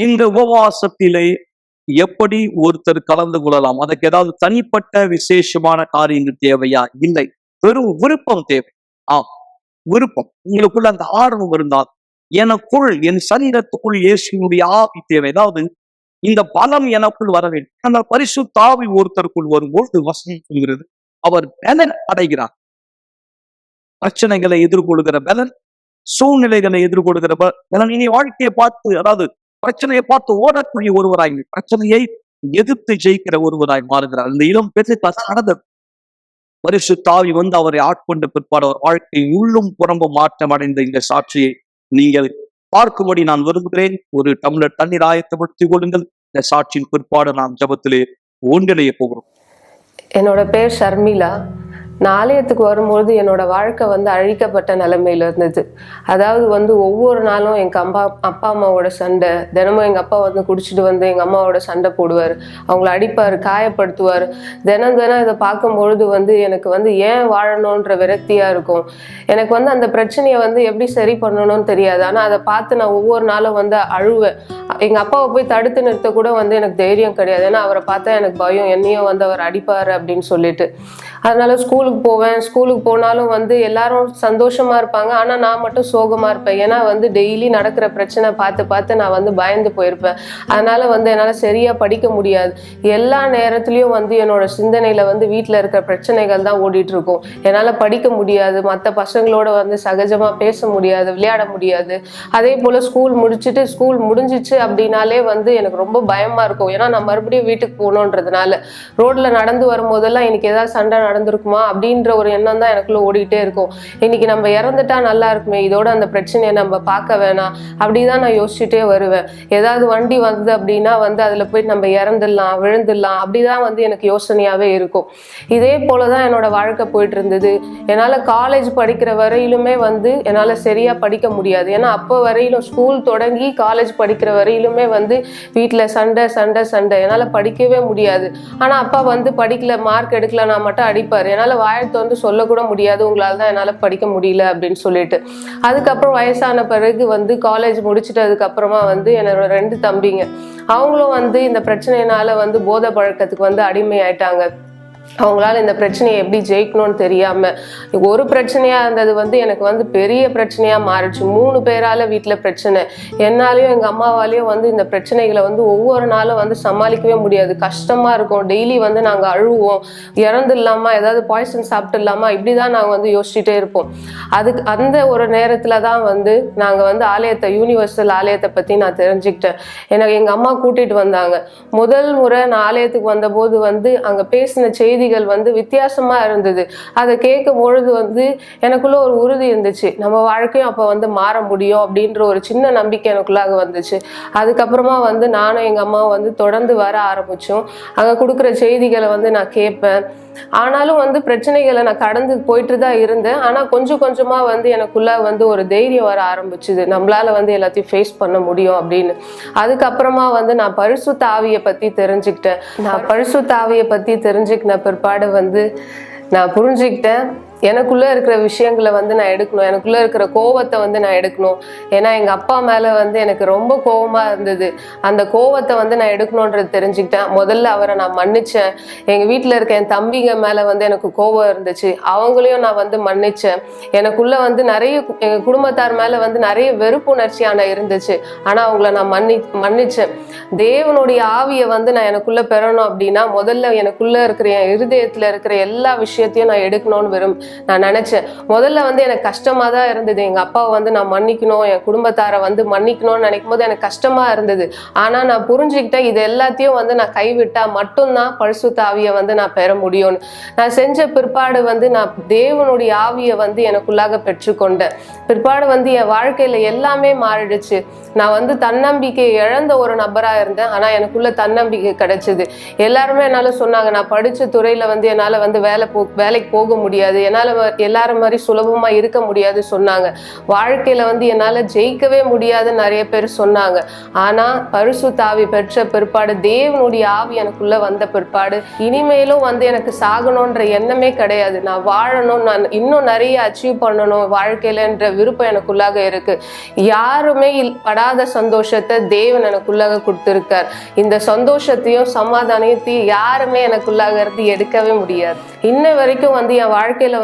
இந்த உபவாசத்திலே எப்படி ஒருத்தர் கலந்து கொள்ளலாம்? அதற்கு ஏதாவது தனிப்பட்ட விசேஷமான காரியங்கள் தேவையா? இல்லை, வெறும் விருப்பம் தேவை. விருப்பம், உங்களுக்குள்ள அந்த ஆர்வம் இருந்தால், எனக்குள் என் சரீரத்துக்குள் இயேசுவினுடைய ஆவி தேவை. அதாவது இந்த பலம் எனக்குள் வர வேண்டும். அந்த பரிசுத்த ஆவி ஒருத்தருக்குள் வரும்போது வசனம் சொல்கிறது, அவர் பலன் அடைகிறார். பிரச்சனைகளை எதிர்கொள்கிற பலன், சூழ்நிலைகளை எதிர்கொள்கிற பலன். இனி வாழ்க்கையை பார்த்து, அதாவது பிரச்சனையை பார்த்து ஓடக்கூடிய ஒருவராய், பிரச்சனையை எதிர்த்து ஜெயிக்கிற ஒருவராய் மாறுகிறார். இந்த இளம் பெற்ற பரிசுத்த ஆவி அவரை ஆட்கொண்ட பிற்பாடு அவர் வாழ்க்கை உள்ளும் புறம்பும் மாற்றம் அடைந்த இந்த சாட்சியை நீங்கள் பார்க்கும்படி நான் விரும்புகிறேன். ஒரு டம்ளர் தண்ணீர் ஆயத்தப்படுத்திக் கொள்ளுங்கள். இந்த சாட்சியின் பிற்பாடு நாம் ஜெபத்திலே ஒன்றிணைய போகிறோம். என்னோட பேர் ஷர்மிளா. நான் ஆலயத்துக்கு வரும்பொழுது என்னோட வாழ்க்கை அழிக்கப்பட்ட நிலைமையில இருந்தது. அதாவது ஒவ்வொரு நாளும் எங்கள் அப்பா அம்மாவோட சண்டை. தினமும் எங்கள் அப்பா குடிச்சிட்டு எங்கள் அம்மாவோட சண்டை போடுவார், அவங்கள அடிப்பார், காயப்படுத்துவார். தினம் இதை பார்க்கும்பொழுது எனக்கு ஏன் வாழணுன்ற விரக்தியாக இருக்கும். எனக்கு அந்த பிரச்சனையை எப்படி சரி பண்ணணும்னு தெரியாது. ஆனால் அதை பார்த்து நான் ஒவ்வொரு நாளும் அழுவேன். எங்கள் அப்பாவை போய் தடுத்து நிறுத்த கூட எனக்கு தைரியம் கிடையாது. ஏன்னா அவரை பார்த்தா எனக்கு பயம், என்னையும் அவர் அடிப்பார் அப்படின்னு சொல்லிட்டு. அதனால ஸ்கூலுக்கு போவேன். ஸ்கூலுக்கு போனாலும் எல்லாரும் சந்தோஷமா இருப்பாங்க, ஆனா நான் மட்டும் சோகமா இருப்பேன். ஏன்னா டெய்லி நடக்கிற பிரச்சனை பார்த்து பார்த்து நான் பயந்து போயிருப்பேன். அதனால என்னால சரியா படிக்க முடியாது. எல்லா நேரத்துலயும் என்னோட சிந்தனையில வீட்டுல இருக்கிற பிரச்சனைகள் தான் ஓடிட்டு இருக்கும். என்னால படிக்க முடியாது, மற்ற பசங்களோட சகஜமா பேச முடியாது, விளையாட முடியாது. அதே போல ஸ்கூல் முடிஞ்சிச்சு அப்படின்னாலே எனக்கு ரொம்ப பயமா இருக்கும். ஏன்னா நான் மறுபடியும் வீட்டுக்கு போகணுன்றதுனால ரோட்ல நடந்து வரும்போதெல்லாம் இன்னைக்கு ஏதாவது சண்டை நடந்திருக்குமா அப்படின்ற ஒரு எண்ணம் தான் எனக்குள்ள ஓடிட்டே இருக்கும். இன்னைக்கு நம்ம இறந்துட்டா நல்லா இருக்குமே, இதோட அந்த பிரச்சனையை நம்ம பார்க்க வேணாம், அப்படிதான் நான் யோசிச்சுட்டே வருவேன். ஏதாவது வண்டி வந்தது அப்படின்னா அதுல போய் நம்ம இறந்துடலாம், விழுந்துடலாம், அப்படிதான் எனக்கு யோசனையாவே இருக்கும். இதே போலதான் என்னோட வாழ்க்கை போயிட்டு இருந்தது. என்னால காலேஜ் படிக்கிற வரையிலுமே என்னால சரியா படிக்க முடியாது. ஏன்னா அப்போ வரையிலும் ஸ்கூல் தொடங்கி காலேஜ் படிக்கிற வரையிலுமே வீட்டுல சண்டை சண்டை சண்டை, என்னால படிக்கவே முடியாது. ஆனா அப்பா படிக்கல, மார்க் எடுக்கலன்னா மட்டும் அடிப்பாரு. என்னால வாயத்தை சொல்லக்கூட முடியாது, உங்களால தான் என்னால படிக்க முடியல அப்படின்னு சொல்லிட்டு. அதுக்கப்புறம் வயசான பிறகு காலேஜ் முடிச்சுட்டதுக்கு அப்புறமா என்னோட 2 தம்பிங்க, அவங்களும் இந்த பிரச்சனையினால போதை பழக்கத்துக்கு அடிமை ஆயிட்டாங்க. அவங்களால இந்த பிரச்சனையை எப்படி ஜெயிக்கணும்னு தெரியாம ஒரு பிரச்சனையா இருந்தது எனக்கு பெரிய பிரச்சனையா மாறிடுச்சு. 3 பேரால வீட்டுல பிரச்சனை. என்னாலையும் எங்க அம்மாவாலையும் இந்த பிரச்சனைகளை ஒவ்வொரு நாளும் சமாளிக்கவே முடியாது. கஷ்டமா இருக்கும். டெய்லி நாங்க அழுவோம், இறந்துடலாமா, ஏதாவது பாய்சன் சாப்பிட்டுடலாமா, இப்படிதான் நாங்க யோசிச்சுட்டே இருப்போம். அதுக்கு அந்த ஒரு நேரத்துலதான் நாங்க ஆலயத்தை, யூனிவர்சல் ஆலயத்தை பத்தி நான் தெரிஞ்சுக்கிட்டேன். எனக்கு எங்க அம்மா கூட்டிட்டு வந்தாங்க. முதல் முறை நான் ஆலயத்துக்கு வந்த போது அங்க பேசின செய்திகள் வித்தியாசமா இருந்தது. அதை கேட்கும் பொழுது எனக்குள்ள ஒரு உறுதி இருந்துச்சு, நம்ம வாழ்க்கையும் அப்ப மாற முடியும் அப்படின்ற ஒரு சின்ன நம்பிக்கை எனக்குள்ளாக வந்துச்சு. அதுக்கப்புறமா நானும் எங்க அம்மா தொடர்ந்து வர ஆரம்பிச்சோம். அங்க கொடுக்குற செய்திகளை நான் கேட்பேன். ஆனாலும் பிரச்சனைகளை நான் கடந்து போயிட்டு தான் இருந்தேன். ஆனா கொஞ்சம் கொஞ்சமா எனக்குள்ள ஒரு தைரியம் வர ஆரம்பிச்சுது, நம்மளால எல்லாத்தையும் ஃபேஸ் பண்ண முடியும் அப்படின்னு. அதுக்கப்புறமா நான் பரிசுத்த ஆவியை பத்தி தெரிஞ்சுக்கிட்டேன். நான் பரிசுத்த ஆவியை பத்தி தெரிஞ்சுக்கின பிற்பாடு நான் புரிஞ்சுக்கிட்டேன், எனக்குள்ள இருக்கிற விஷயங்களை நான் எடுக்கணும், எனக்குள்ள இருக்கிற கோவத்தை நான் எடுக்கணும். ஏன்னா எங்க அப்பா மேல எனக்கு ரொம்ப கோவமா இருந்தது. அந்த கோவத்தை நான் எடுக்கணும்ன்றது தெரிஞ்சுக்கிட்டேன். முதல்ல அவரை நான் மன்னிச்சேன். எங்க வீட்டுல இருக்க என் தம்பிங்க மேல எனக்கு கோவம் இருந்துச்சு, அவங்களையும் நான் மன்னிச்சேன். எனக்குள்ள நிறைய எங்க குடும்பத்தார் மேல நிறைய வெறுப்புணர்ச்சியான இருந்துச்சு. ஆனா அவங்கள நான் மன்னிச்சேன். தேவனுடைய ஆவியை நான் எனக்குள்ள பெறணும் அப்படின்னா முதல்ல எனக்குள்ள இருக்கிற என் இருதயத்துல இருக்கிற எல்லா விஷயத்தையும் நான் எடுக்கணும்னு நான் நினைச்சேன். முதல்ல எனக்கு கஷ்டமா தான் இருந்தது. எங்க அப்பாவை நான் மன்னிக்கணும், என் குடும்பத்தாரை மன்னிக்கணும்னு நினைக்கும் போது எனக்கு கஷ்டமா இருந்தது. ஆனா நான் புரிஞ்சுக்கிட்டேன், இது எல்லாத்தையும் நான் கைவிட்டா மட்டும்தான் பரிசுத்த ஆவியை நான் பெற முடியும்னு. நான் செஞ்ச பிற்பாடு நான் தேவனுடைய ஆவியை எனக்குள்ளாக பெற்றுக்கொண்டேன். பிற்பாடு என் வாழ்க்கையில எல்லாமே மாறிடுச்சு. நான் தன்னம்பிக்கை இழந்த ஒரு நபரா இருந்தேன். ஆனா எனக்குள்ள தன்னம்பிக்கை கிடைச்சது. எல்லாருமே என்னால சொன்னாங்க, நான் படிச்ச துறையில என்னால வேலைக்கு போக முடியாது, என்னால எல்லாரும் மாதிரி சுலபமா இருக்க முடியாது சொன்னாங்க. வாழ்க்கையில என்னால ஜெயிக்கவே முடியாது நிறைய பேர் சொன்னாங்க. ஆனா பரிசுத்த ஆவி பெற்ற பிற்பாடு, தேவனுடைய ஆவி எனக்குள்ள வந்த பிற்பாடு, இனிமேலும் எனக்கு சாகணும்ன்ற எண்ணமே கிடையாது. நான் வாழணும், நான் இன்னும் நிறைய அச்சீவ் பண்ணணும் வாழ்க்கையிலன்ற விருப்பம் எனக்குள்ளாக இருக்கு. யாருமே படாத சந்தோஷத்தை தேவன் எனக்குள்ளாக கொடுத்திருக்கார். இந்த சந்தோஷத்தையும் சமாதானத்தையும் யாருமே எனக்குள்ளாக இருந்து எடுக்கவே முடியாது. இன்ன வரைக்கும் என் வாழ்க்கையில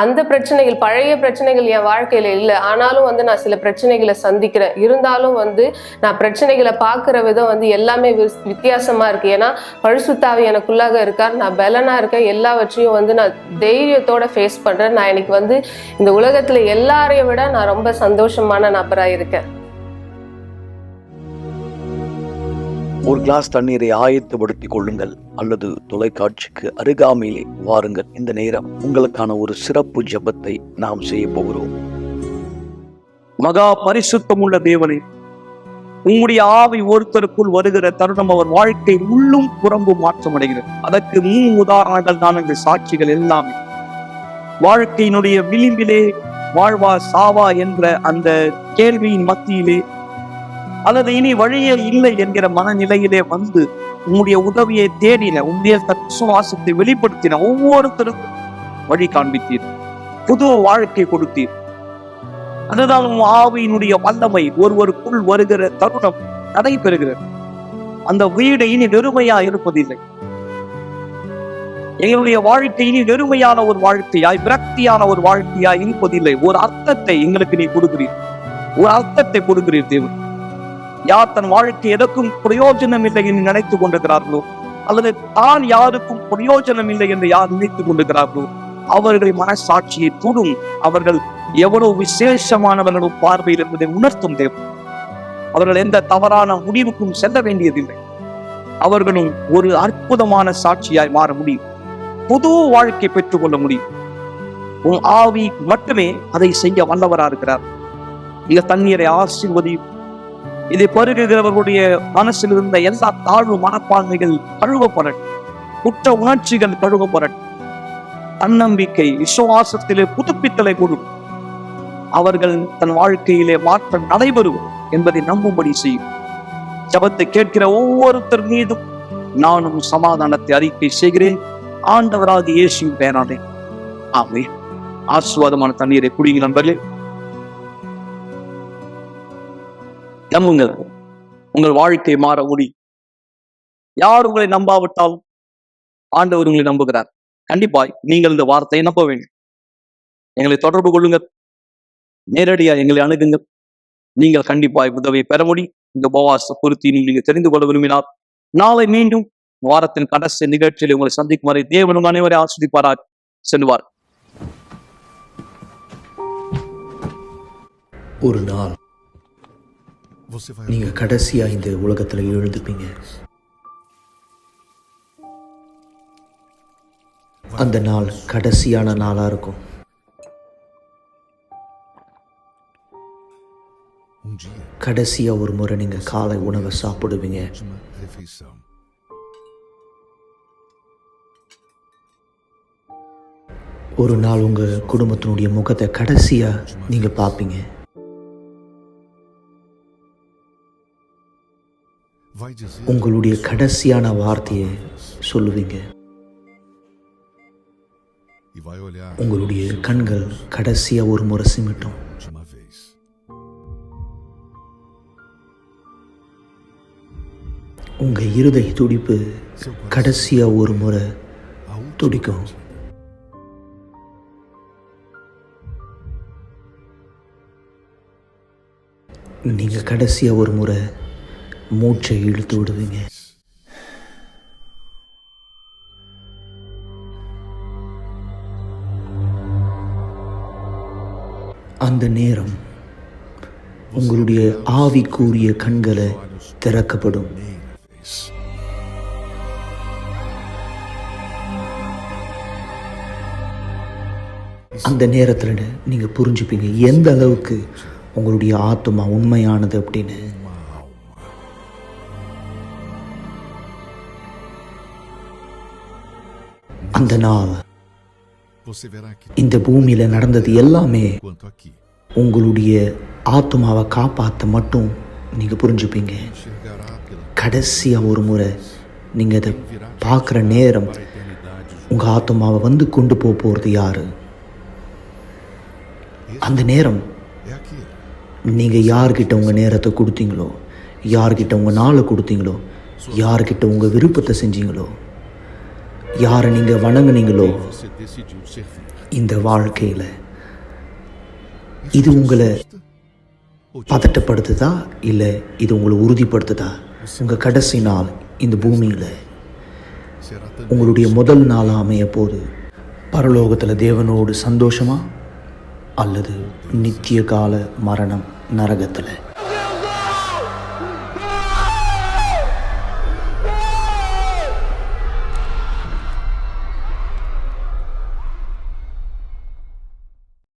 அந்த பிரச்சனைகள், பழைய பிரச்சனைகள் என் வாழ்க்கையில இல்லை. ஆனாலும் வந்து நான் சில பிரச்சனைகளை சந்திக்கிறேன். இருந்தாலும் வந்து நான் பிரச்சனைகளை பார்க்குற விதம் வந்து எல்லாமே வித்தியாசமா இருக்கு. ஏன்னா பரிசுத்தாவி எனக்குள்ளாக இருக்கார், நான் பலனா இருக்கேன், எல்லாவற்றையும் வந்து நான் தைரியத்தோட ஃபேஸ் பண்றேன். நான் எனக்கு வந்து இந்த உலகத்துல எல்லாரையும் விட நான் ரொம்ப சந்தோஷமான நபராக இருக்கேன். ஒரு கிளாஸ் தண்ணீரை ஆயத்தப்படுத்திக் கொள்ளுங்கள் அல்லது தொலைக்காட்சிக்கு அருகாமையிலே வாருங்கள். இந்த நேரம் உங்களுக்கான ஒரு சிறப்பு ஜெபத்தை நாம் செய்ய போகிறோம். மகா பரிசுத்தமுள்ள தேவனே, உம்முடைய ஆவி ஒருத்தருக்குள் வருகிற தருணம் அவர் வாழ்க்கை உள்ளும் புறம்பும் மாற்றமடைகிறது. அதற்கு 3 உதாரணங்கள் தான் எங்கள் சாட்சிகள் எல்லாமே. வாழ்க்கையினுடைய விளிம்பிலே வாழ்வா சாவா என்ற அந்த கேள்வியின் மத்தியிலே அல்லது இனி வழியே இல்லை என்கிற மனநிலையிலே வந்து உன்னுடைய உதவியை தேடின, உன்னுடைய விசுவாசத்தை வெளிப்படுத்தின ஒவ்வொருத்தருக்கும் வழி காண்பித்தீர், புது வாழ்க்கை கொடுத்தீர். அதுதான் ஆவியினுடைய வல்லமை ஒருவருக்குள் வருகிற தருணம் நடைபெறுகிறது. அந்த வீடு இனி வெறுமையா இருப்பதில்லை. எங்களுடைய வாழ்க்கை இனி வெறுமையான ஒரு வாழ்க்கையாய், விரக்தியான ஒரு வாழ்க்கையாய் இருப்பதில்லை. ஒரு அர்த்தத்தை எங்களுக்கு நீ கொடுக்கிறீர், ஒரு அர்த்தத்தை கொடுக்கிறீர் தேவன். யார் தன் வாழ்க்கை எதற்கும் பிரயோஜனம் இல்லை என்று நினைத்துக் கொண்டிருக்கிறார்களோ, அல்லது தான் யாருக்கும் பிரயோஜனம் இல்லை என்று யார் நினைத்துக் கொண்டிருக்கிறார்களோ, அவர்கள் மனசாட்சியை தொடும். அவர்கள் எவ்வளவு விசேஷமானவர்களும் பார்வையில் என்பதை உணர்த்தும் தேவன். அவர்கள் எந்த தவறான முடிவுக்கும் செல்ல வேண்டியதில்லை. அவர்களும் ஒரு அற்புதமான சாட்சியாய் மாற முடியும், புது வாழ்க்கை பெற்றுக் கொள்ள முடியும். உன் ஆவி மட்டுமே அதை செய்ய வல்லவரா இருக்கிறார். இந்த தண்ணீரை ஆசீர்வதியும். இதை பருகுகிறவர்களுடைய மனசில் இருந்த எல்லா தாழ்வு மனப்பான்மைகள் கழுவப்படட்டும், குற்ற உணர்ச்சிகள் கழுவப்படட்டும், தன்னம்பிக்கை விசுவாசத்திலே புதுப்பித்தலை கொடுக்கும். அவர்கள் தன் வாழ்க்கையிலே மாற்றம் நடைபெறும் என்பதை நம்பும்படி செய்யும். ஜபத்தை கேட்கிற ஒவ்வொருத்தர் மீதும் நானும் சமாதானத்தை அறிக்கை செய்கிறேன். ஆண்டவராகிய இயேசுவின் பெயராலே ஆமென். ஆசீர்வாதமான தண்ணீரை குடிங்க நண்பர்களே. நம்புங்கள், உங்கள் வாழ்க்கை மாற முடியும். யார் உங்களை நம்பாவிட்டாலும் ஆண்டவர் உங்களை நம்புகிறார். கண்டிப்பாய் நீங்கள் இந்த வார்த்தையை நம்ப வேண்டும். எங்களை தொடர்பு கொள்ளுங்கள், நேரடியாக எங்களை அணுகுங்கள். நீங்கள் கண்டிப்பாய் உதவியை பெற முடியும். இந்த உபவாச பொருத்தி நீங்கள் தெரிந்து கொள்ள விரும்பினார், நாளை மீண்டும் வாரத்தின் கடைசி நிகழ்ச்சியில் உங்களை சந்திக்கும் வரை தேவன் உங்கள் அனைவரை ஆஸ்வதிப்பாராக. செல்வார். ஒரு நாள் நீங்க கடைசியா இந்த உலகத்துல எழுந்துப்பீங்க. அந்த நாள் கடைசியான நாளா இருக்கும். கடைசியா ஒரு முறை நீங்க காலை உணவை சாப்பிடுவீங்க. ஒரு நாள் உங்க குடும்பத்தினுடைய முகத்தை கடைசியா நீங்க பார்ப்பீங்க. உங்களுடைய கடைசியான வார்த்தையை சொல்லுவீங்க. உங்களுடைய கண்கள் கடைசியா ஒரு முறை சிமிட்டும். உங்க இருதய துடிப்பு கடைசியா ஒரு முறை துடிக்கும். நீங்க கடைசியா ஒரு முறை மூச்சை இழுத்து விடுவீங்க. அந்த நேரம் உங்களுடைய ஆவிக்குரிய கண்களை திறக்கப்படும். அந்த நேரத்தில் நீங்க புரிஞ்சுப்பீங்க எந்த அளவுக்கு உங்களுடைய ஆத்மா உண்மையானது அப்படின்னு. அந்த நாள் இந்த பூமியில நடந்தது எல்லாமே உங்களுடைய ஆத்மாவை காப்பாற்ற மட்டும் நீங்க புரிஞ்சுப்பீங்க. கடைசியா ஒரு முறை நீங்க அதை பார்க்குற நேரம் உங்க ஆத்மாவை வந்து கொண்டு போறது யாரு? அந்த நேரம் நீங்க யார்கிட்ட உங்க நேரத்தை கொடுத்தீங்களோ, யார்கிட்ட உங்க நாளை கொடுத்தீங்களோ, யார்கிட்ட உங்க விருப்பத்தை செஞ்சீங்களோ, யாரை நீங்கள் வணங்குனீங்களோ இந்த வாழ்க்கையில் இது உங்களை பதட்டப்படுத்துதா இல்லை இது உங்களை உறுதிப்படுத்துதா? உங்கள் கடைசி நாள் இந்த பூமியில் உங்களுடைய முதல் நாளாக அமைய போது பரலோகத்தில் தேவனோடு சந்தோஷமா அல்லது நித்திய கால மரணம் நரகத்தில்?